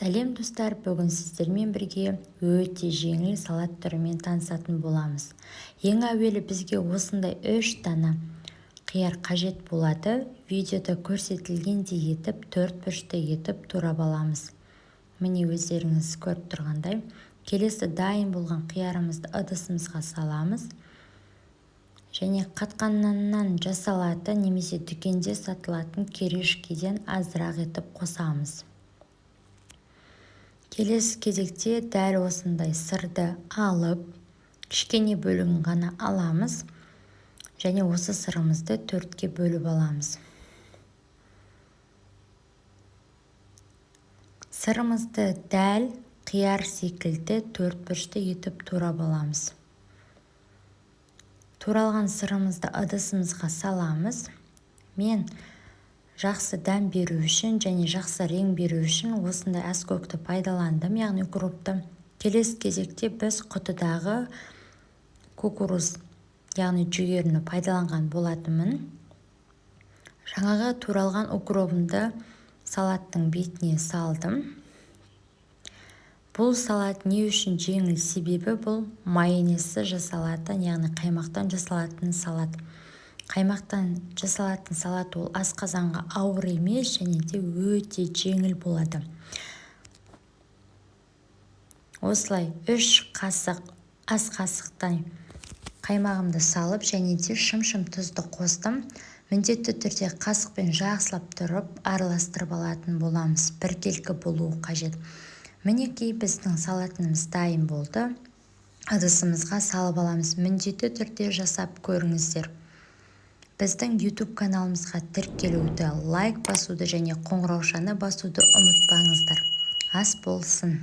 Сәлем достар, бүгін сіздермен бірге өте жеңіл салат түрімен танысатын боламыз. Ең әуелі бізге осындай 3 дана қияр қажет болады. Видеода көрсетілгендей етіп 4 бұрышты етіп турап аламыз. Міне өздеріңіз көріп тұрғандай. Келесі дайын болған қиярымызды ыдысымызға саламыз. Және қатқан наннан жасалатын немесе дүкенде сатылатын керешкеден азырақ етіп қосамыз. Келесі кезекте дәл осындай сырды алып, кішкене бөлігін ғана аламыз. Және осы сырымызды 4-ке бөліп аламыз. Сырымызды дәл қияр секілді 4 бұрышты етіп турап аламыз. Туралған сырымызды ыдысымызға саламыз. Мен жақсы дәм беру үшін және жақсы рең беру үшін осындай аскөкті пайдаландым, яғни укропты. Келесі кезекте біз құтыдағы кукуруз, яғни жүгеріні пайдаланған болатынмын. Жаңағы туралған укробымды салаттың бетіне салдым. Бұл салат не үшін жеңіл? Себебі бұл майонезсіз жасалатын, яғни қаймақтан жасалатын салат. Қаймақтан жасалатын салат ол асқазанға ауыр емес және де өте жеңіл болады. Осылай 3 қасық ас қасықтай қаймағымды салып және де шым-шым тұзды қостым. Міндетті түрде қасықпен жақсылап тұрып араластырып алатын боламыз. Біркелкі болуы қажет. Мінекей біздің салатымыз дайын болды. Ыдысымызға салып аламыз. Міндетті түрде жасап көріңіздер. Біздің YouTube каналымызға тіркелуді, лайк басуды және қоңыраушаны басуды ұмытпаңыздар. Ас болсын!